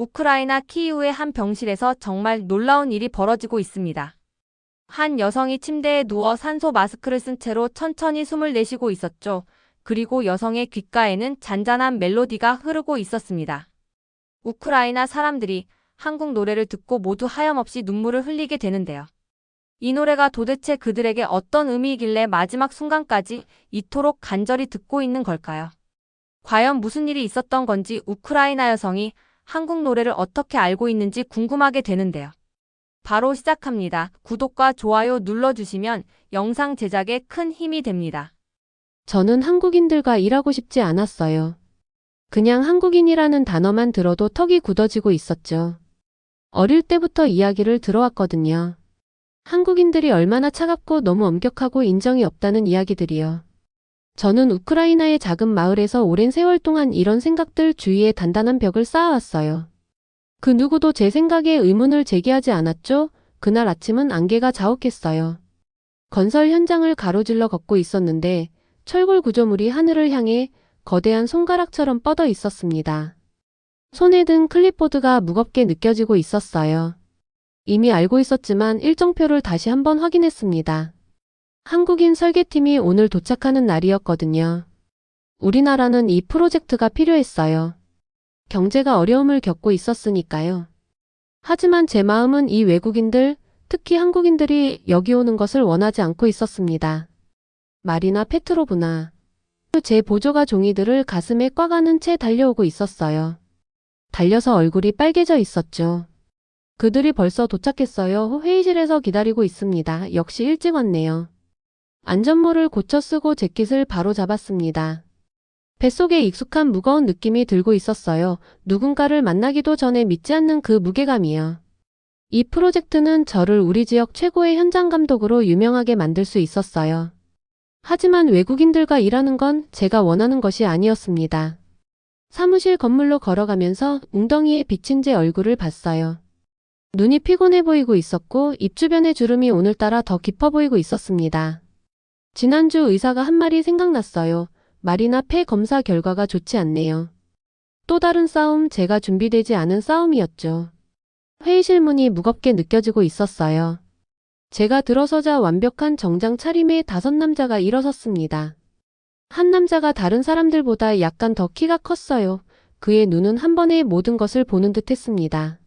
우크라이나 키이우의 한 병실에서 정말 놀라운 일이 벌어지고 있습니다. 한 여성이 침대에 누워 산소 마스크를 쓴 채로 천천히 숨을 내쉬고 있었죠. 그리고 여성의 귓가에는 잔잔한 멜로디가 흐르고 있었습니다. 우크라이나 사람들이 한국 노래를 듣고 모두 하염없이 눈물을 흘리게 되는데요. 이 노래가 도대체 그들에게 어떤 의미이길래 마지막 순간까지 이토록 간절히 듣고 있는 걸까요? 과연 무슨 일이 있었던 건지 우크라이나 여성이 한국 노래를 어떻게 알고 있는지 궁금하게 되는데요. 바로 시작합니다. 구독과 좋아요 눌러주시면 영상 제작에 큰 힘이 됩니다. 저는 한국인들과 일하고 싶지 않았어요. 그냥 한국인이라는 단어만 들어도 턱이 굳어지고 있었죠. 어릴 때부터 이야기를 들어왔거든요. 한국인들이 얼마나 차갑고 너무 엄격하고 인정이 없다는 이야기들이요. 저는 우크라이나의 작은 마을에서 오랜 세월 동안 이런 생각들 주위에 단단한 벽을 쌓아왔어요. 그 누구도 제 생각에 의문을 제기하지 않았죠. 그날 아침은 안개가 자욱했어요. 건설 현장을 가로질러 걷고 있었는데 철골 구조물이 하늘을 향해 거대한 손가락처럼 뻗어 있었습니다. 손에 든 클립보드가 무겁게 느껴지고 있었어요. 이미 알고 있었지만 일정표를 다시 한번 확인했습니다. 한국인 설계팀이 오늘 도착하는 날이었거든요. 우리나라는 이 프로젝트가 필요했어요. 경제가 어려움을 겪고 있었으니까요. 하지만 제 마음은 이 외국인들, 특히 한국인들이 여기 오는 것을 원하지 않고 있었습니다. 마리나 페트로브나 제 보조가 종이들을 가슴에 꽉 안은 채 달려오고 있었어요. 달려서 얼굴이 빨개져 있었죠. 그들이 벌써 도착했어요. 회의실에서 기다리고 있습니다. 역시 일찍 왔네요. 안전모를 고쳐 쓰고 재킷을 바로 잡았습니다. 뱃속에 익숙한 무거운 느낌이 들고 있었어요. 누군가를 만나기도 전에 믿지 않는 그 무게감이요. 이 프로젝트는 저를 우리 지역 최고의 현장 감독으로 유명하게 만들 수 있었어요. 하지만 외국인들과 일하는 건 제가 원하는 것이 아니었습니다. 사무실 건물로 걸어가면서 웅덩이에 비친 제 얼굴을 봤어요. 눈이 피곤해 보이고 있었고 입 주변의 주름이 오늘따라 더 깊어 보이고 있었습니다. 지난주 의사가 한 말이 생각났어요. 마리나 폐 검사 결과가 좋지 않네요. 또 다른 싸움, 제가 준비되지 않은 싸움이었죠. 회의실 문이 무겁게 느껴지고 있었어요. 제가 들어서자 완벽한 정장 차림의 5남자가 일어섰습니다. 한 남자가 다른 사람들보다 약간 더 키가 컸어요. 그의 눈은 한 번에 모든 것을 보는 듯 했습니다.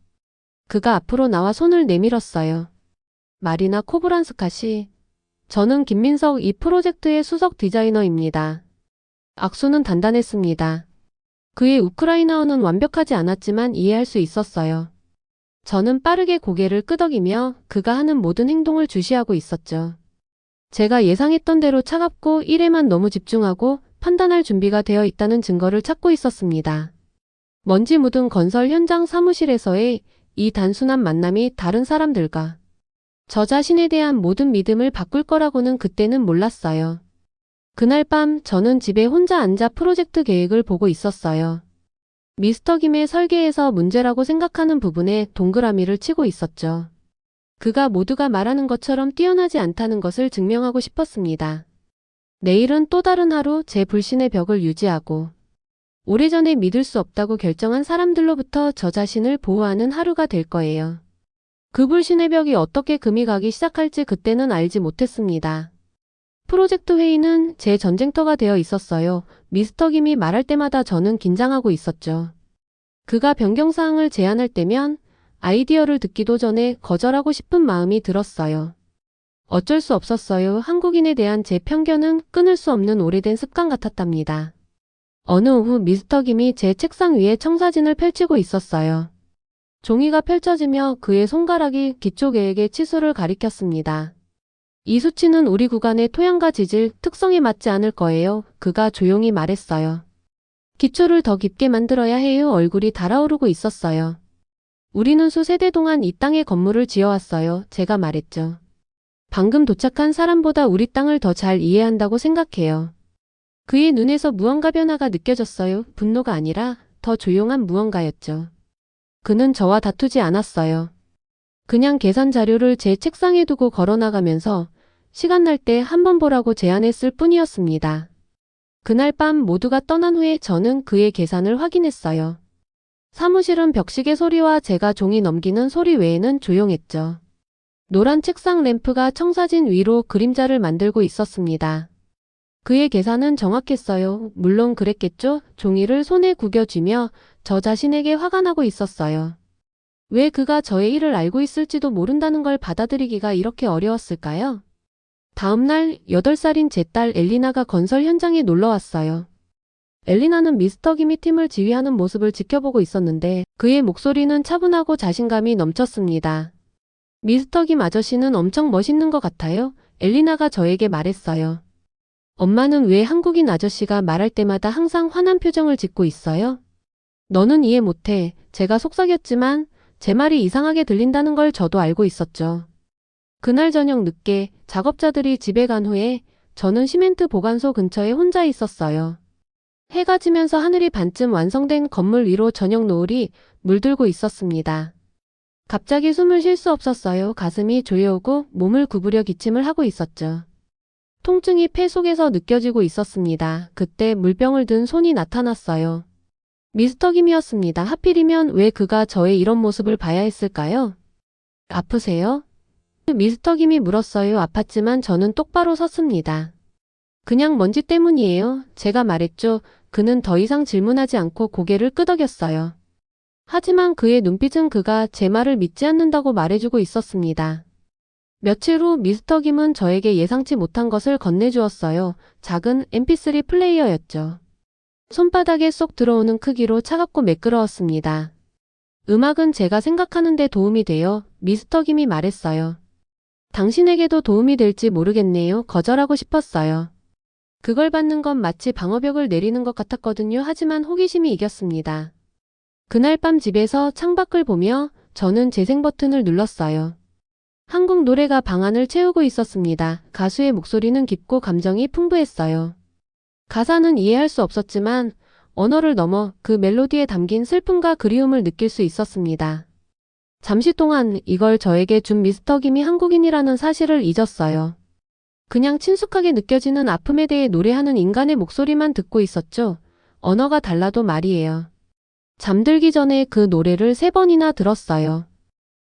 그가 앞으로 나와 손을 내밀었어요. 마리나 코브란스카 씨. 저는 김민석, 이 프로젝트의 수석 디자이너입니다. 악수는 단단했습니다. 그의 우크라이나어는 완벽하지 않았지만 이해할 수 있었어요. 저는 빠르게 고개를 끄덕이며 그가 하는 모든 행동을 주시하고 있었죠. 제가 예상했던 대로 차갑고 일에만 너무 집중하고 판단할 준비가 되어 있다는 증거를 찾고 있었습니다. 먼지 묻은 건설 현장 사무실에서의 이 단순한 만남이 다른 사람들과 저 자신에 대한 모든 믿음을 바꿀 거라고는 그때는 몰랐어요. 그날 밤 저는 집에 혼자 앉아 프로젝트 계획을 보고 있었어요. 미스터 김의 설계에서 문제라고 생각하는 부분에 동그라미를 치고 있었죠. 그가 모두가 말하는 것처럼 뛰어나지 않다는 것을 증명하고 싶었습니다. 내일은 또 다른 하루 제 불신의 벽을 유지하고 오래전에 믿을 수 없다고 결정한 사람들로부터 저 자신을 보호하는 하루가 될 거예요. 그 불신의 벽이 어떻게 금이 가기 시작할지 그때는 알지 못했습니다. 프로젝트 회의는 제 전쟁터가 되어 있었어요. 미스터 김이 말할 때마다 저는 긴장하고 있었죠. 그가 변경사항을 제안할 때면 아이디어를 듣기도 전에 거절하고 싶은 마음이 들었어요. 어쩔 수 없었어요. 한국인에 대한 제 편견은 끊을 수 없는 오래된 습관 같았답니다. 어느 오후 미스터 김이 제 책상 위에 청사진을 펼치고 있었어요. 종이가 펼쳐지며 그의 손가락이 기초 계획의 치수를 가리켰습니다. 이 수치는 우리 구간의 토양과 지질, 특성에 맞지 않을 거예요. 그가 조용히 말했어요. 기초를 더 깊게 만들어야 해요. 얼굴이 달아오르고 있었어요. 우리는 수세대 동안 이 땅에 건물을 지어왔어요. 제가 말했죠. 방금 도착한 사람보다 우리 땅을 더 잘 이해한다고 생각해요. 그의 눈에서 무언가 변화가 느껴졌어요. 분노가 아니라 더 조용한 무언가였죠. 그는 저와 다투지 않았어요. 그냥 계산 자료를 제 책상에 두고 걸어나가면서 시간 날 때 한 번 보라고 제안했을 뿐이었습니다. 그날 밤 모두가 떠난 후에 저는 그의 계산을 확인했어요. 사무실은 벽시계 소리와 제가 종이 넘기는 소리 외에는 조용했죠. 노란 책상 램프가 청사진 위로 그림자를 만들고 있었습니다. 그의 계산은 정확했어요. 물론 그랬겠죠. 종이를 손에 구겨쥐며 저 자신에게 화가 나고 있었어요. 왜 그가 저의 일을 알고 있을지도 모른다는 걸 받아들이기가 이렇게 어려웠을까요? 다음날 8살인 제 딸 엘리나가 건설 현장에 놀러 왔어요. 엘리나는 미스터 김이 팀을 지휘하는 모습을 지켜보고 있었는데 그의 목소리는 차분하고 자신감이 넘쳤습니다. 미스터 김 아저씨는 엄청 멋있는 것 같아요. 엘리나가 저에게 말했어요. 엄마는 왜 한국인 아저씨가 말할 때마다 항상 화난 표정을 짓고 있어요? 너는 이해 못해. 제가 속삭였지만 제 말이 이상하게 들린다는 걸 저도 알고 있었죠. 그날 저녁 늦게 작업자들이 집에 간 후에 저는 시멘트 보관소 근처에 혼자 있었어요. 해가 지면서 하늘이 반쯤 완성된 건물 위로 저녁 노을이 물들고 있었습니다. 갑자기 숨을 쉴 수 없었어요. 가슴이 조여오고 몸을 구부려 기침을 하고 있었죠. 통증이 폐 속에서 느껴지고 있었습니다. 그때 물병을 든 손이 나타났어요. 미스터 김이었습니다. 하필이면 왜 그가 저의 이런 모습을 봐야 했을까요? 아프세요? 미스터 김이 물었어요. 아팠지만 저는 똑바로 섰습니다. 그냥 먼지 때문이에요. 제가 말했죠. 그는 더 이상 질문하지 않고 고개를 끄덕였어요. 하지만 그의 눈빛은 그가 제 말을 믿지 않는다고 말해주고 있었습니다. 며칠 후 미스터 김은 저에게 예상치 못한 것을 건네주었어요. 작은 mp3 플레이어였죠. 손바닥에 쏙 들어오는 크기로 차갑고 매끄러웠습니다. 음악은 제가 생각하는데 도움이 돼요. 미스터 김이 말했어요. 당신에게도 도움이 될지 모르겠네요. 거절하고 싶었어요. 그걸 받는 건 마치 방어벽을 내리는 것 같았거든요. 하지만 호기심이 이겼습니다. 그날 밤 집에서 창밖을 보며 저는 재생 버튼을 눌렀어요. 한국 노래가 방안을 채우고 있었습니다. 가수의 목소리는 깊고 감정이 풍부했어요. 가사는 이해할 수 없었지만 언어를 넘어 그 멜로디에 담긴 슬픔과 그리움을 느낄 수 있었습니다. 잠시 동안 이걸 저에게 준 미스터 김이 한국인이라는 사실을 잊었어요. 그냥 친숙하게 느껴지는 아픔에 대해 노래하는 인간의 목소리만 듣고 있었죠. 언어가 달라도 말이에요. 잠들기 전에 그 노래를 3번이나 들었어요.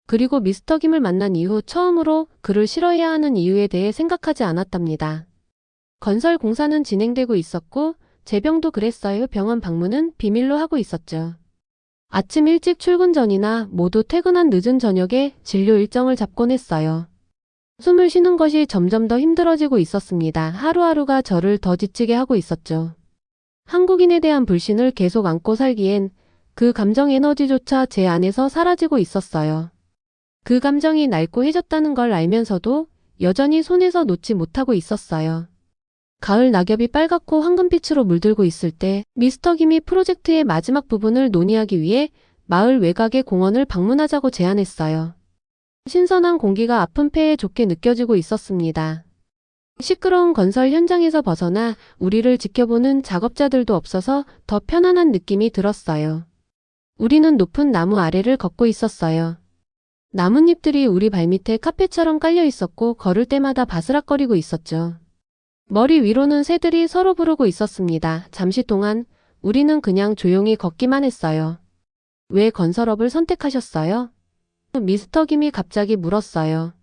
그리고 미스터 김을 만난 이후 처음으로 그를 싫어해야 하는 이유에 대해 생각하지 않았답니다. 건설 공사는 진행되고 있었고 제 병도 그랬어요. 병원 방문은 비밀로 하고 있었죠. 아침 일찍 출근 전이나 모두 퇴근한 늦은 저녁에 진료 일정을 잡곤 했어요. 숨을 쉬는 것이 점점 더 힘들어지고 있었습니다. 하루하루가 저를 더 지치게 하고 있었죠. 한국인에 대한 불신을 계속 안고 살기엔 그 감정 에너지조차 제 안에서 사라지고 있었어요. 그 감정이 낡고 해졌다는 걸 알면서도 여전히 손에서 놓지 못하고 있었어요. 가을 낙엽이 빨갛고 황금빛으로 물들고 있을 때 미스터 김이 프로젝트의 마지막 부분을 논의하기 위해 마을 외곽의 공원을 방문하자고 제안했어요. 신선한 공기가 아픈 폐에 좋게 느껴지고 있었습니다. 시끄러운 건설 현장에서 벗어나 우리를 지켜보는 작업자들도 없어서 더 편안한 느낌이 들었어요. 우리는 높은 나무 아래를 걷고 있었어요. 나뭇잎들이 우리 발밑에 카펫처럼 깔려 있었고 걸을 때마다 바스락거리고 있었죠. 머리 위로는 새들이 서로 부르고 있었습니다. 잠시 동안 우리는 그냥 조용히 걷기만 했어요. 왜 건설업을 선택하셨어요? 미스터 김이 갑자기 물었어요.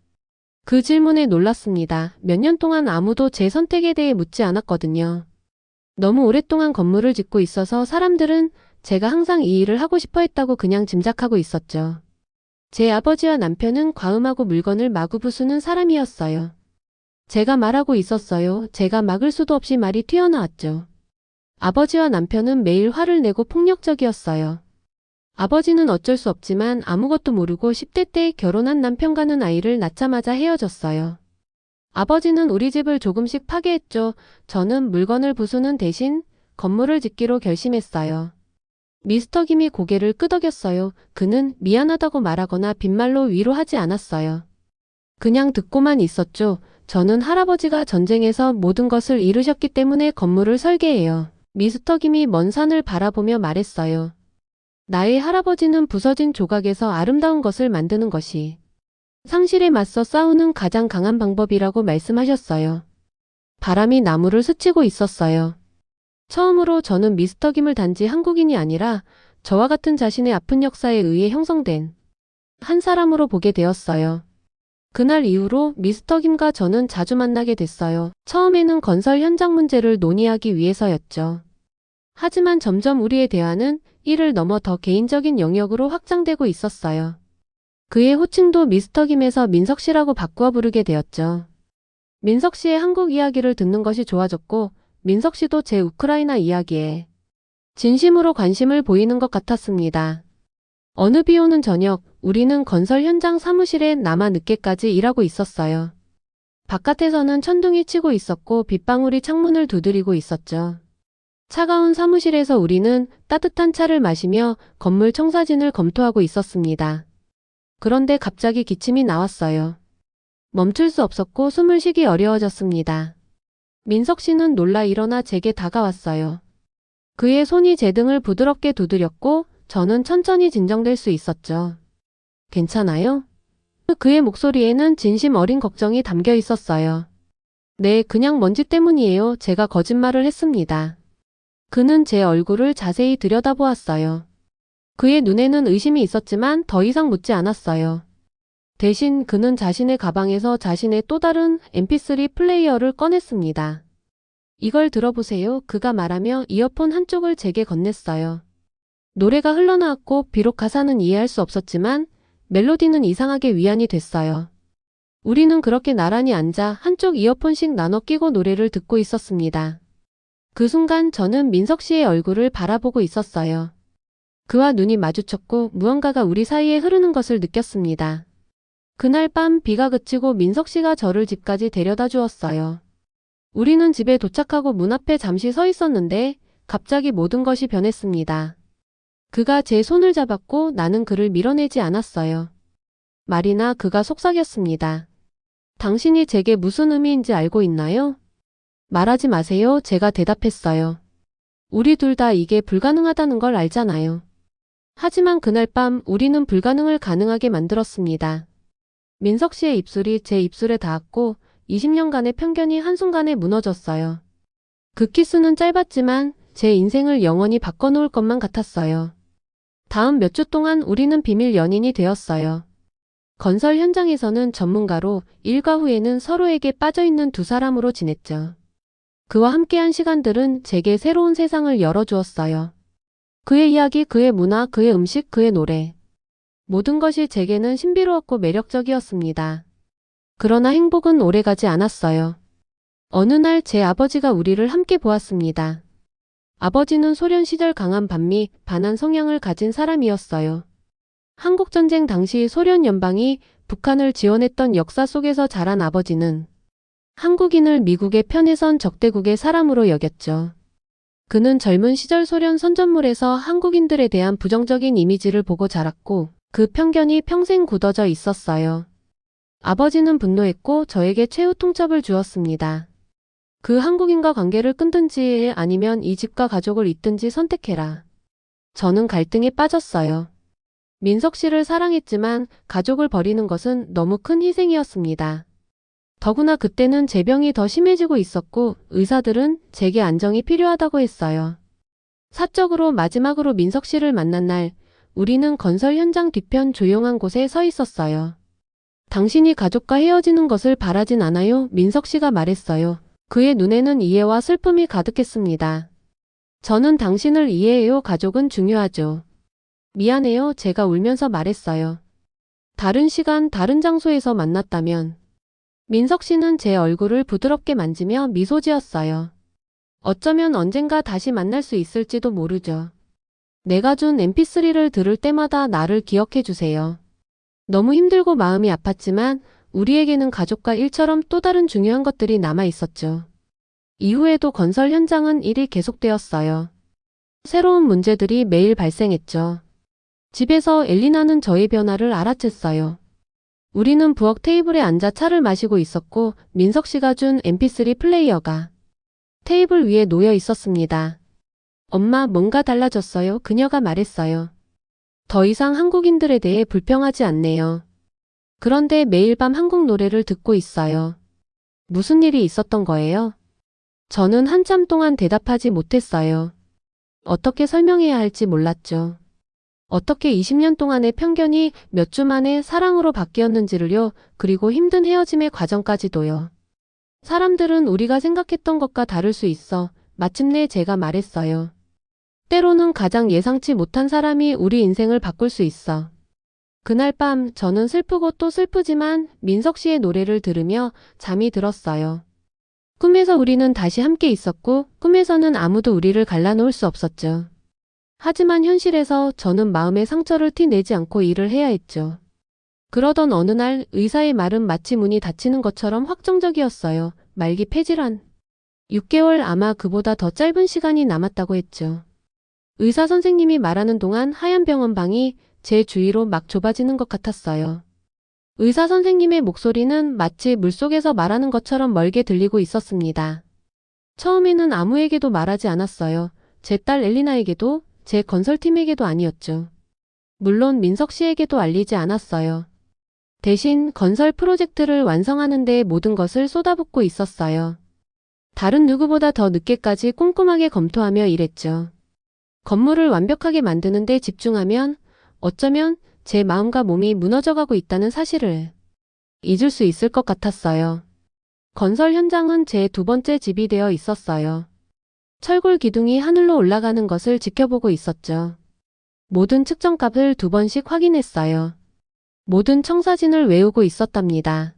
그 질문에 놀랐습니다. 몇 년 동안 아무도 제 선택에 대해 묻지 않았거든요. 너무 오랫동안 건물을 짓고 있어서 사람들은 제가 항상 이 일을 하고 싶어 했다고 그냥 짐작하고 있었죠. 제 아버지와 남편은 과음하고 물건을 마구 부수는 사람이었어요. 제가 말하고 있었어요. 제가 막을 수도 없이 말이 튀어나왔죠. 아버지와 남편은 매일 화를 내고 폭력적이었어요. 아버지는 어쩔 수 없지만 아무것도 모르고 10대 때 결혼한 남편과는 아이를 낳자마자 헤어졌어요. 아버지는 우리 집을 조금씩 파괴했죠. 저는 물건을 부수는 대신 건물을 짓기로 결심했어요. 미스터 김이 고개를 끄덕였어요. 그는 미안하다고 말하거나 빈말로 위로하지 않았어요. 그냥 듣고만 있었죠. 저는 할아버지가 전쟁에서 모든 것을 이루셨기 때문에 건물을 설계해요. 미스터 김이 먼 산을 바라보며 말했어요. 나의 할아버지는 부서진 조각에서 아름다운 것을 만드는 것이 상실에 맞서 싸우는 가장 강한 방법이라고 말씀하셨어요. 바람이 나무를 스치고 있었어요. 처음으로 저는 미스터 김을 단지 한국인이 아니라 저와 같은 자신의 아픈 역사에 의해 형성된 한 사람으로 보게 되었어요. 그날 이후로 미스터 김과 저는 자주 만나게 됐어요. 처음에는 건설 현장 문제를 논의하기 위해서였죠. 하지만 점점 우리의 대화는 이를 넘어 더 개인적인 영역으로 확장되고 있었어요. 그의 호칭도 미스터 김에서 민석 씨라고 바꾸어 부르게 되었죠. 민석 씨의 한국 이야기를 듣는 것이 좋아졌고 민석 씨도 제 우크라이나 이야기에 진심으로 관심을 보이는 것 같았습니다. 어느 비 오는 저녁, 우리는 건설 현장 사무실에 남아 늦게까지 일하고 있었어요. 바깥에서는 천둥이 치고 있었고 빗방울이 창문을 두드리고 있었죠. 차가운 사무실에서 우리는 따뜻한 차를 마시며 건물 청사진을 검토하고 있었습니다. 그런데 갑자기 기침이 나왔어요. 멈출 수 없었고 숨을 쉬기 어려워졌습니다. 민석 씨는 놀라 일어나 제게 다가왔어요. 그의 손이 제 등을 부드럽게 두드렸고 저는 천천히 진정될 수 있었죠. 괜찮아요? 그의 목소리에는 진심 어린 걱정이 담겨 있었어요. 네, 그냥 먼지 때문이에요. 제가 거짓말을 했습니다. 그는 제 얼굴을 자세히 들여다보았어요. 그의 눈에는 의심이 있었지만 더 이상 묻지 않았어요. 대신 그는 자신의 가방에서 자신의 또 다른 mp3 플레이어를 꺼냈습니다. 이걸 들어보세요. 그가 말하며 이어폰 한쪽을 제게 건넸어요. 노래가 흘러나왔고 비록 가사는 이해할 수 없었지만 멜로디는 이상하게 위안이 됐어요. 우리는 그렇게 나란히 앉아 한쪽 이어폰씩 나눠 끼고 노래를 듣고 있었습니다. 그 순간 저는 민석 씨의 얼굴을 바라보고 있었어요. 그와 눈이 마주쳤고 무언가가 우리 사이에 흐르는 것을 느꼈습니다. 그날 밤 비가 그치고 민석 씨가 저를 집까지 데려다 주었어요. 우리는 집에 도착하고 문 앞에 잠시 서 있었는데 갑자기 모든 것이 변했습니다. 그가 제 손을 잡았고 나는 그를 밀어내지 않았어요. 말이나 그가 속삭였습니다. 당신이 제게 무슨 의미인지 알고 있나요? 말하지 마세요. 제가 대답했어요. 우리 둘 다 이게 불가능하다는 걸 알잖아요. 하지만 그날 밤 우리는 불가능을 가능하게 만들었습니다. 민석 씨의 입술이 제 입술에 닿았고 20년간의 편견이 한순간에 무너졌어요. 그 키스는 짧았지만 제 인생을 영원히 바꿔놓을 것만 같았어요. 다음 몇 주 동안 우리는 비밀 연인이 되었어요. 건설 현장에서는 전문가로 일과 후에는 서로에게 빠져있는 두 사람으로 지냈죠. 그와 함께한 시간들은 제게 새로운 세상을 열어주었어요. 그의 이야기, 그의 문화, 그의 음식, 그의 노래. 모든 것이 제게는 신비로웠고 매력적이었습니다. 그러나 행복은 오래가지 않았어요. 어느 날 제 아버지가 우리를 함께 보았습니다. 아버지는 소련 시절 강한 반미, 반한 성향을 가진 사람이었어요. 한국전쟁 당시 소련 연방이 북한을 지원했던 역사 속에서 자란 아버지는 한국인을 미국의 편에 선 적대국의 사람으로 여겼죠. 그는 젊은 시절 소련 선전물에서 한국인들에 대한 부정적인 이미지를 보고 자랐고 그 편견이 평생 굳어져 있었어요. 아버지는 분노했고 저에게 최후 통첩을 주었습니다. 그 한국인과 관계를 끊든지 아니면 이 집과 가족을 잇든지 선택해라. 저는 갈등에 빠졌어요. 민석 씨를 사랑했지만 가족을 버리는 것은 너무 큰 희생이었습니다. 더구나 그때는 제 병이 더 심해지고 있었고 의사들은 제게 안정이 필요하다고 했어요. 사적으로 마지막으로 민석 씨를 만난 날 우리는 건설 현장 뒤편 조용한 곳에 서 있었어요. 당신이 가족과 헤어지는 것을 바라진 않아요. 민석 씨가 말했어요. 그의 눈에는 이해와 슬픔이 가득했습니다. 저는 당신을 이해해요. 가족은 중요하죠. 미안해요. 제가 울면서 말했어요. 다른 시간, 다른 장소에서 만났다면. 민석 씨는 제 얼굴을 부드럽게 만지며 미소 지었어요. 어쩌면 언젠가 다시 만날 수 있을지도 모르죠. 내가 준 mp3를 들을 때마다 나를 기억해 주세요. 너무 힘들고 마음이 아팠지만 우리에게는 가족과 일처럼 또 다른 중요한 것들이 남아 있었죠. 이후에도 건설 현장은 일이 계속되었어요. 새로운 문제들이 매일 발생했죠. 집에서 엘리나는 저의 변화를 알아챘어요. 우리는 부엌 테이블에 앉아 차를 마시고 있었고 민석 씨가 준 mp3 플레이어가 테이블 위에 놓여 있었습니다. 엄마, 뭔가 달라졌어요. 그녀가 말했어요. 더 이상 한국인들에 대해 불평하지 않네요. 그런데 매일 밤 한국 노래를 듣고 있어요. 무슨 일이 있었던 거예요? 저는 한참 동안 대답하지 못했어요. 어떻게 설명해야 할지 몰랐죠. 어떻게 20년 동안의 편견이 몇 주 만에 사랑으로 바뀌었는지를요. 그리고 힘든 헤어짐의 과정까지도요. 사람들은 우리가 생각했던 것과 다를 수 있어. 마침내 제가 말했어요. 때로는 가장 예상치 못한 사람이 우리 인생을 바꿀 수 있어. 그날 밤 저는 슬프고 또 슬프지만 민석 씨의 노래를 들으며 잠이 들었어요. 꿈에서 우리는 다시 함께 있었고 꿈에서는 아무도 우리를 갈라놓을 수 없었죠. 하지만 현실에서 저는 마음의 상처를 티내지 않고 일을 해야 했죠. 그러던 어느 날 의사의 말은 마치 문이 닫히는 것처럼 확정적이었어요. 말기 폐질환. 6개월 아마 그보다 더 짧은 시간이 남았다고 했죠. 의사 선생님이 말하는 동안 하얀 병원방이 제 주위로 막 좁아지는 것 같았어요. 의사 선생님의 목소리는 마치 물속에서 말하는 것처럼 멀게 들리고 있었습니다. 처음에는 아무에게도 말하지 않았어요. 제 딸 엘리나에게도, 제 건설팀에게도 아니었죠. 물론 민석 씨에게도 알리지 않았어요. 대신 건설 프로젝트를 완성하는 데 모든 것을 쏟아붓고 있었어요. 다른 누구보다 더 늦게까지 꼼꼼하게 검토하며 일했죠. 건물을 완벽하게 만드는 데 집중하면 어쩌면 제 마음과 몸이 무너져가고 있다는 사실을 잊을 수 있을 것 같았어요. 건설 현장은 제 두 번째 집이 되어 있었어요. 철골 기둥이 하늘로 올라가는 것을 지켜보고 있었죠. 모든 측정값을 2번씩 확인했어요. 모든 청사진을 외우고 있었답니다.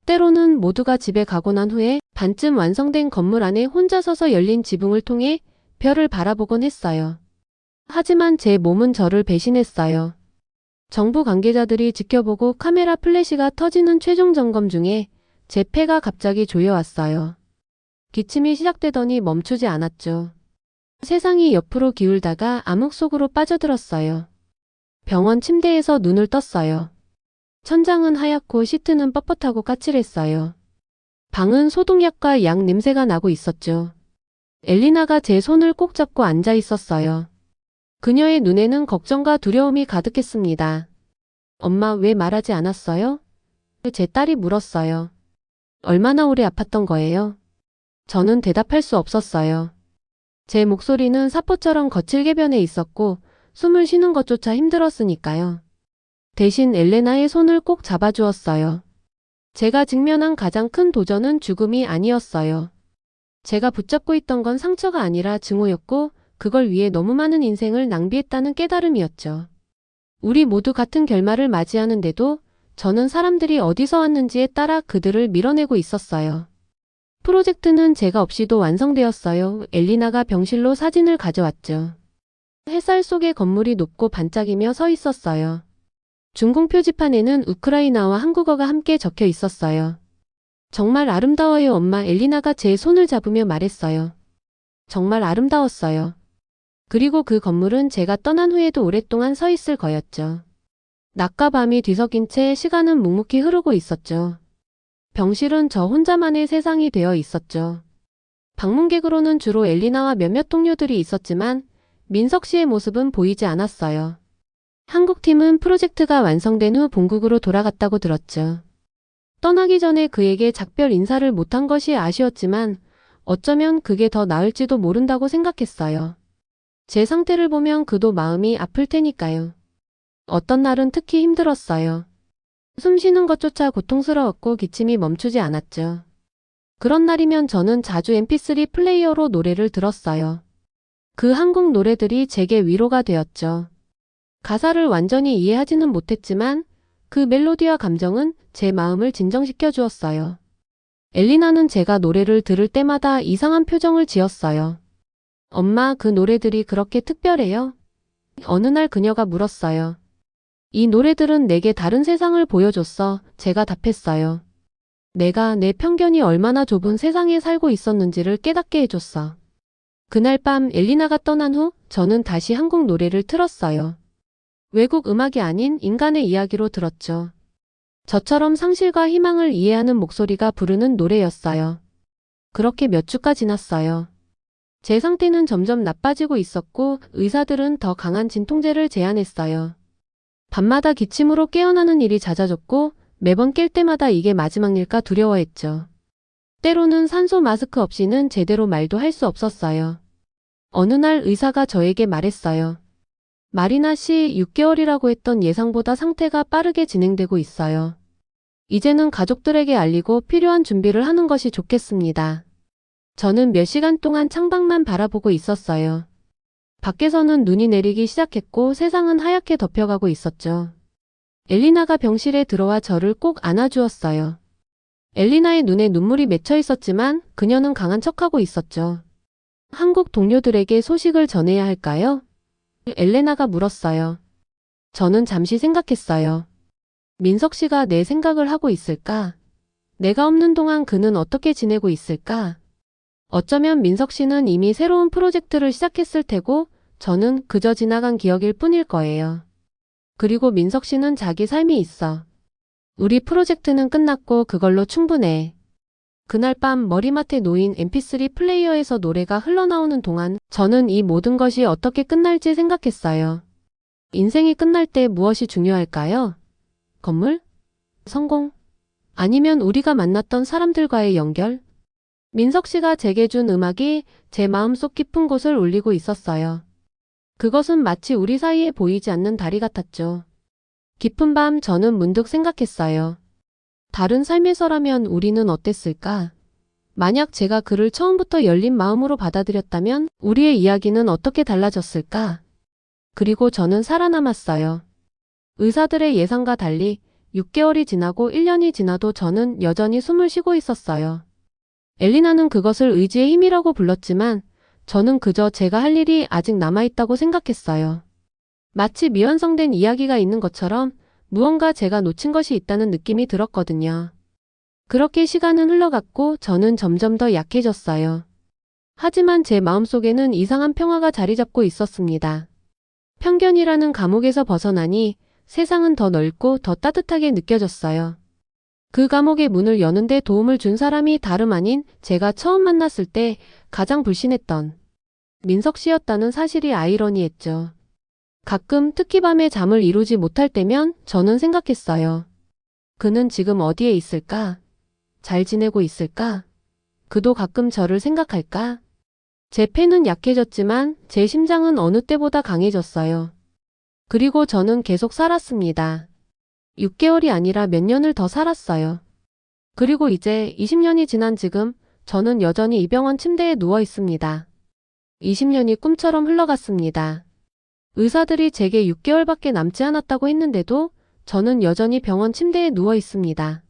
때로는 모두가 집에 가고 난 후에 반쯤 완성된 건물 안에 혼자 서서 열린 지붕을 통해 별을 바라보곤 했어요. 하지만 제 몸은 저를 배신했어요. 정부 관계자들이 지켜보고 카메라 플래시가 터지는 최종 점검 중에 제 폐가 갑자기 조여왔어요. 기침이 시작되더니 멈추지 않았죠. 세상이 옆으로 기울다가 암흑 속으로 빠져들었어요. 병원 침대에서 눈을 떴어요. 천장은 하얗고 시트는 뻣뻣하고 까칠했어요. 방은 소독약과 약 냄새가 나고 있었죠. 엘리나가 제 손을 꼭 잡고 앉아 있었어요. 그녀의 눈에는 걱정과 두려움이 가득했습니다. 엄마 왜 말하지 않았어요? 제 딸이 물었어요. 얼마나 오래 아팠던 거예요? 저는 대답할 수 없었어요. 제 목소리는 사포처럼 거칠게 변해 있었고 숨을 쉬는 것조차 힘들었으니까요. 대신 엘레나의 손을 꼭 잡아주었어요. 제가 직면한 가장 큰 도전은 죽음이 아니었어요. 제가 붙잡고 있던 건 상처가 아니라 증오였고 그걸 위해 너무 많은 인생을 낭비했다는 깨달음이었죠. 우리 모두 같은 결말을 맞이하는데도 저는 사람들이 어디서 왔는지에 따라 그들을 밀어내고 있었어요. 프로젝트는 제가 없이도 완성되었어요. 엘리나가 병실로 사진을 가져왔죠. 햇살 속에 건물이 높고 반짝이며 서 있었어요. 중공 표지판에는 우크라이나와 한국어가 함께 적혀 있었어요. 정말 아름다워요, 엄마. 엘리나가 제 손을 잡으며 말했어요. 정말 아름다웠어요. 그리고 그 건물은 제가 떠난 후에도 오랫동안 서 있을 거였죠. 낮과 밤이 뒤섞인 채 시간은 묵묵히 흐르고 있었죠. 병실은 저 혼자만의 세상이 되어 있었죠. 방문객으로는 주로 엘리나와 몇몇 동료들이 있었지만 민석 씨의 모습은 보이지 않았어요. 한국팀은 프로젝트가 완성된 후 본국으로 돌아갔다고 들었죠. 떠나기 전에 그에게 작별 인사를 못한 것이 아쉬웠지만 어쩌면 그게 더 나을지도 모른다고 생각했어요. 제 상태를 보면 그도 마음이 아플 테니까요. 어떤 날은 특히 힘들었어요. 숨 쉬는 것조차 고통스러웠고 기침이 멈추지 않았죠. 그런 날이면 저는 자주 mp3 플레이어로 노래를 들었어요. 그 한국 노래들이 제게 위로가 되었죠. 가사를 완전히 이해하지는 못했지만 그 멜로디와 감정은 제 마음을 진정시켜 주었어요. 엘리나는 제가 노래를 들을 때마다 이상한 표정을 지었어요. 엄마, 그 노래들이 그렇게 특별해요? 어느 날 그녀가 물었어요. 이 노래들은 내게 다른 세상을 보여줬어. 제가 답했어요. 내가 내 편견이 얼마나 좁은 세상에 살고 있었는지를 깨닫게 해줬어. 그날 밤 엘리나가 떠난 후 저는 다시 한국 노래를 틀었어요. 외국 음악이 아닌 인간의 이야기로 들었죠. 저처럼 상실과 희망을 이해하는 목소리가 부르는 노래였어요. 그렇게 몇 주가 지났어요. 제 상태는 점점 나빠지고 있었고 의사들은 더 강한 진통제를 제안했어요. 밤마다 기침으로 깨어나는 일이 잦아졌고 매번 깰 때마다 이게 마지막 일까 두려워했죠. 때로는 산소 마스크 없이는 제대로 말도 할 수 없었어요. 어느 날 의사가 저에게 말했어요. 마리나 씨 6개월이라고 했던 예상보다 상태가 빠르게 진행되고 있어요. 이제는 가족들에게 알리고 필요한 준비를 하는 것이 좋겠습니다. 저는 몇 시간 동안 창밖만 바라보고 있었어요. 밖에서는 눈이 내리기 시작했고 세상은 하얗게 덮여가고 있었죠. 엘리나가 병실에 들어와 저를 꼭 안아주었어요. 엘리나의 눈에 눈물이 맺혀 있었지만 그녀는 강한 척하고 있었죠. 한국 동료들에게 소식을 전해야 할까요? 엘레나가 물었어요. 저는 잠시 생각했어요. 민석 씨가 내 생각을 하고 있을까? 내가 없는 동안 그는 어떻게 지내고 있을까? 어쩌면 민석 씨는 이미 새로운 프로젝트를 시작했을 테고 저는 그저 지나간 기억일 뿐일 거예요. 그리고 민석 씨는 자기 삶이 있어. 우리 프로젝트는 끝났고 그걸로 충분해. 그날 밤 머리맡에 놓인 mp3 플레이어에서 노래가 흘러나오는 동안 저는 이 모든 것이 어떻게 끝날지 생각했어요. 인생이 끝날 때 무엇이 중요할까요? 건물? 성공? 아니면 우리가 만났던 사람들과의 연결? 민석 씨가 제게 준 음악이 제 마음속 깊은 곳을 울리고 있었어요. 그것은 마치 우리 사이에 보이지 않는 다리 같았죠. 깊은 밤 저는 문득 생각했어요. 다른 삶에서라면 우리는 어땠을까? 만약 제가 그를 처음부터 열린 마음으로 받아들였다면 우리의 이야기는 어떻게 달라졌을까? 그리고 저는 살아남았어요. 의사들의 예상과 달리 6개월이 지나고 1년이 지나도 저는 여전히 숨을 쉬고 있었어요. 엘리나는 그것을 의지의 힘이라고 불렀지만 저는 그저 제가 할 일이 아직 남아있다고 생각했어요. 마치 미완성된 이야기가 있는 것처럼 무언가 제가 놓친 것이 있다는 느낌이 들었거든요. 그렇게 시간은 흘러갔고 저는 점점 더 약해졌어요. 하지만 제 마음속에는 이상한 평화가 자리 잡고 있었습니다. 편견이라는 감옥에서 벗어나니 세상은 더 넓고 더 따뜻하게 느껴졌어요. 그 감옥의 문을 여는데 도움을 준 사람이 다름 아닌 제가 처음 만났을 때 가장 불신했던 민석 씨였다는 사실이 아이러니했죠. 가끔 특히 밤에 잠을 이루지 못할 때면 저는 생각했어요. 그는 지금 어디에 있을까? 잘 지내고 있을까? 그도 가끔 저를 생각할까? 제 폐는 약해졌지만 제 심장은 어느 때보다 강해졌어요. 그리고 저는 계속 살았습니다. 6개월이 아니라 몇 년을 더 살았어요. 그리고 이제 20년이 지난 지금 저는 여전히 이 병원 침대에 누워 있습니다. 20년이 꿈처럼 흘러갔습니다. 의사들이 제게 6개월밖에 남지 않았다고 했는데도 저는 여전히 병원 침대에 누워 있습니다.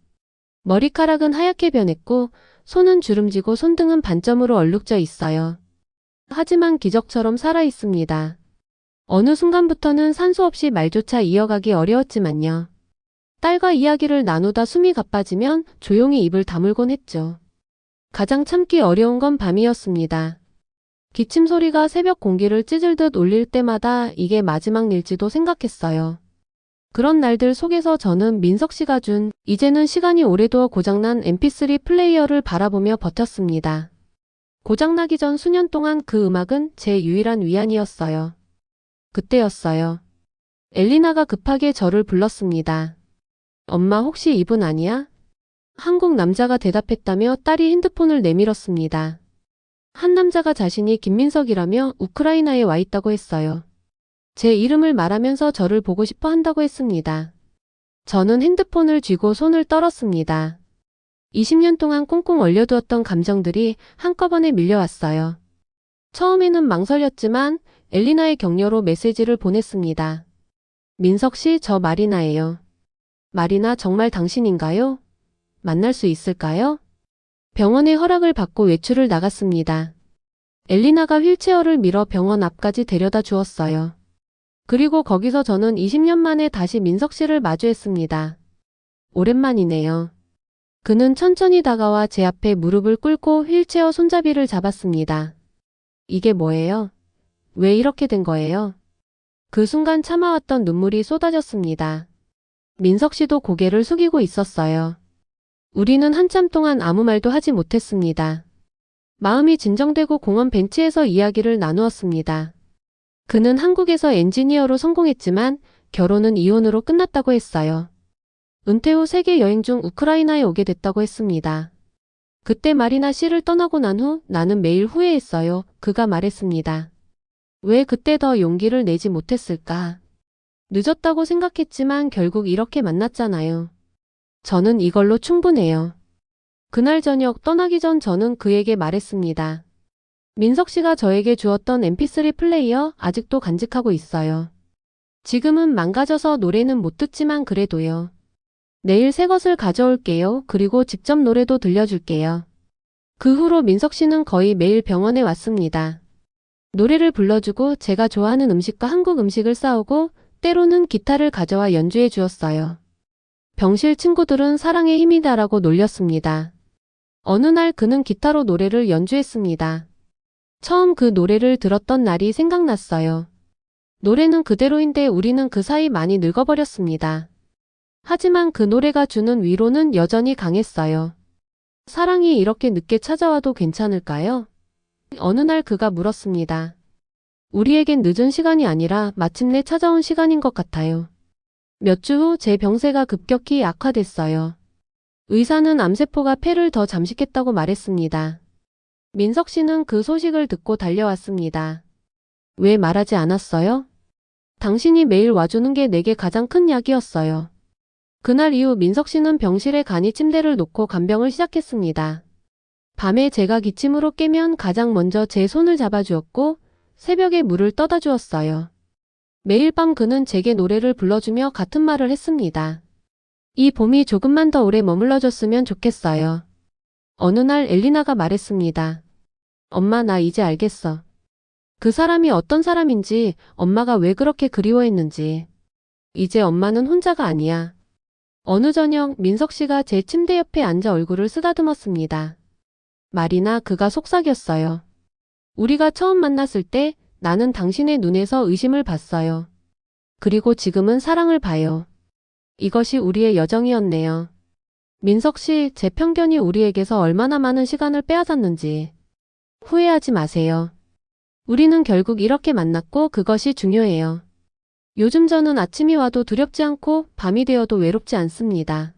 머리카락은 하얗게 변했고 손은 주름지고 손등은 반점으로 얼룩져 있어요. 하지만 기적처럼 살아 있습니다. 어느 순간부터는 산소 없이 말조차 이어가기 어려웠지만요. 딸과 이야기를 나누다 숨이 가빠지면 조용히 입을 다물곤 했죠. 가장 참기 어려운 건 밤이었습니다. 기침 소리가 새벽 공기를 찢을듯 울릴 때마다 이게 마지막 일지도 생각했어요. 그런 날들 속에서 저는 민석 씨가 준 이제는 시간이 오래두어 고장난 mp3 플레이어를 바라보며 버텼습니다. 고장나기 전 수년 동안 그 음악은 제 유일한 위안이었어요. 그때였어요. 엘리나가 급하게 저를 불렀습니다. 엄마 혹시 이분 아니야? 한국 남자가 대답했다며 딸이 핸드폰을 내밀었습니다. 한 남자가 자신이 김민석이라며 우크라이나에 와 있다고 했어요. 제 이름을 말하면서 저를 보고 싶어 한다고 했습니다. 저는 핸드폰을 쥐고 손을 떨었습니다. 20년 동안 꽁꽁 얼려두었던 감정들이 한꺼번에 밀려왔어요. 처음에는 망설였지만 엘리나의 격려로 메시지를 보냈습니다. 민석 씨, 저 마리나예요. 마리나, 정말 당신인가요? 만날 수 있을까요? 병원의 허락을 받고 외출을 나갔습니다. 엘리나가 휠체어를 밀어 병원 앞까지 데려다 주었어요. 그리고 거기서 저는 20년 만에 다시 민석 씨를 마주했습니다. 오랜만이네요. 그는 천천히 다가와 제 앞에 무릎을 꿇고 휠체어 손잡이를 잡았습니다. 이게 뭐예요? 왜 이렇게 된 거예요? 그 순간 참아왔던 눈물이 쏟아졌습니다. 민석 씨도 고개를 숙이고 있었어요. 우리는 한참 동안 아무 말도 하지 못했습니다. 마음이 진정되고 공원 벤치에서 이야기를 나누었습니다. 그는 한국에서 엔지니어로 성공했지만 결혼은 이혼으로 끝났다고 했어요. 은퇴 후 세계 여행 중 우크라이나에 오게 됐다고 했습니다. 그때 마리나 씨를 떠나고 난 후 나는 매일 후회했어요. 그가 말했습니다. 왜 그때 더 용기를 내지 못했을까? 늦었다고 생각했지만 결국 이렇게 만났잖아요. 저는 이걸로 충분해요. 그날 저녁 떠나기 전 저는 그에게 말했습니다. 민석 씨가 저에게 주었던 mp3 플레이어 아직도 간직하고 있어요. 지금은 망가져서 노래는 못 듣지만 그래도요. 내일 새 것을 가져올게요. 그리고 직접 노래도 들려줄게요. 그 후로 민석 씨는 거의 매일 병원에 왔습니다. 노래를 불러주고 제가 좋아하는 음식과 한국 음식을 싸오고 때로는 기타를 가져와 연주해 주었어요. 병실 친구들은 사랑의 힘이다라고 놀렸습니다. 어느 날 그는 기타로 노래를 연주했습니다. 처음 그 노래를 들었던 날이 생각났어요. 노래는 그대로인데 우리는 그 사이 많이 늙어버렸습니다. 하지만 그 노래가 주는 위로는 여전히 강했어요. 사랑이 이렇게 늦게 찾아와도 괜찮을까요? 어느 날 그가 물었습니다. 우리에겐 늦은 시간이 아니라 마침내 찾아온 시간인 것 같아요. 몇 주 후 제 병세가 급격히 악화됐어요. 의사는 암세포가 폐를 더 잠식했다고 말했습니다. 민석 씨는 그 소식을 듣고 달려왔습니다. 왜 말하지 않았어요? 당신이 매일 와주는 게 내게 가장 큰 약이었어요. 그날 이후 민석 씨는 병실에 간이 침대를 놓고 간병을 시작했습니다. 밤에 제가 기침으로 깨면 가장 먼저 제 손을 잡아주었고 새벽에 물을 떠다 주었어요. 매일 밤 그는 제게 노래를 불러주며 같은 말을 했습니다. 이 봄이 조금만 더 오래 머물러줬으면 좋겠어요. 어느 날 엘리나가 말했습니다. 엄마, 나 이제 알겠어. 그 사람이 어떤 사람인지, 엄마가 왜 그렇게 그리워했는지. 이제 엄마는 혼자가 아니야. 어느 저녁 민석 씨가 제 침대 옆에 앉아 얼굴을 쓰다듬었습니다. 말이나 그가 속삭였어요. 우리가 처음 만났을 때 나는 당신의 눈에서 의심을 봤어요. 그리고 지금은 사랑을 봐요. 이것이 우리의 여정이었네요. 민석 씨, 제 편견이 우리에게서 얼마나 많은 시간을 빼앗았는지 후회하지 마세요. 우리는 결국 이렇게 만났고 그것이 중요해요. 요즘 저는 아침이 와도 두렵지 않고 밤이 되어도 외롭지 않습니다.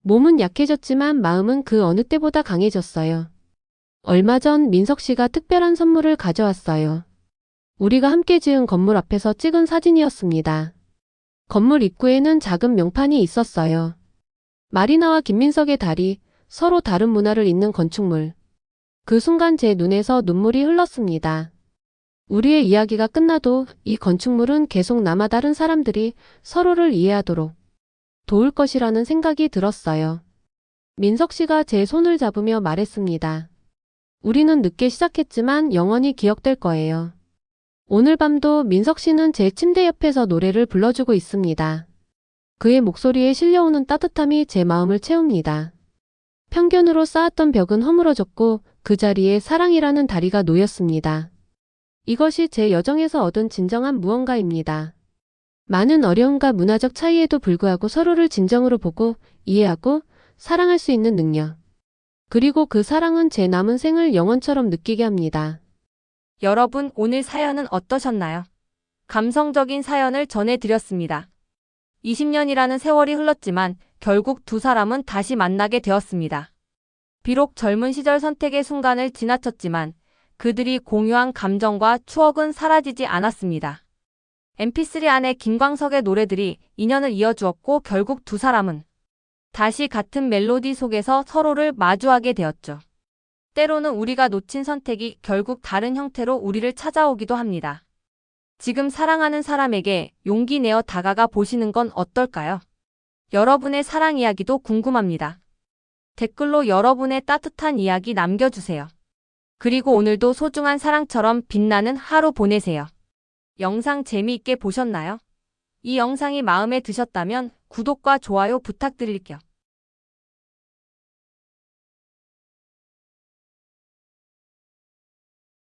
몸은 약해졌지만 마음은 그 어느 때보다 강해졌어요. 얼마 전 민석 씨가 특별한 선물을 가져왔어요. 우리가 함께 지은 건물 앞에서 찍은 사진이었습니다. 건물 입구에는 작은 명판이 있었어요. 마리나와 김민석의 달이, 서로 다른 문화를 잇는 건축물. 그 순간 제 눈에서 눈물이 흘렀습니다. 우리의 이야기가 끝나도 이 건축물은 계속 남아 다른 사람들이 서로를 이해하도록 도울 것이라는 생각이 들었어요. 민석 씨가 제 손을 잡으며 말했습니다. 우리는 늦게 시작했지만 영원히 기억될 거예요. 오늘 밤도 민석 씨는 제 침대 옆에서 노래를 불러주고 있습니다. 그의 목소리에 실려오는 따뜻함이 제 마음을 채웁니다. 편견으로 쌓았던 벽은 허물어졌고 그 자리에 사랑이라는 다리가 놓였습니다. 이것이 제 여정에서 얻은 진정한 무언가입니다. 많은 어려움과 문화적 차이에도 불구하고 서로를 진정으로 보고 이해하고 사랑할 수 있는 능력. 그리고 그 사랑은 제 남은 생을 영원처럼 느끼게 합니다. 여러분, 오늘 사연은 어떠셨나요? 감성적인 사연을 전해드렸습니다. 20년이라는 세월이 흘렀지만 결국 두 사람은 다시 만나게 되었습니다. 비록 젊은 시절 선택의 순간을 지나쳤지만 그들이 공유한 감정과 추억은 사라지지 않았습니다. mp3 안에 김광석의 노래들이 인연을 이어주었고 결국 두 사람은 다시 같은 멜로디 속에서 서로를 마주하게 되었죠. 때로는 우리가 놓친 선택이 결국 다른 형태로 우리를 찾아오기도 합니다. 지금 사랑하는 사람에게 용기 내어 다가가 보시는 건 어떨까요? 여러분의 사랑 이야기도 궁금합니다. 댓글로 여러분의 따뜻한 이야기 남겨주세요. 그리고 오늘도 소중한 사랑처럼 빛나는 하루 보내세요. 영상 재미있게 보셨나요? 이 영상이 마음에 드셨다면 구독과 좋아요 부탁드릴게요.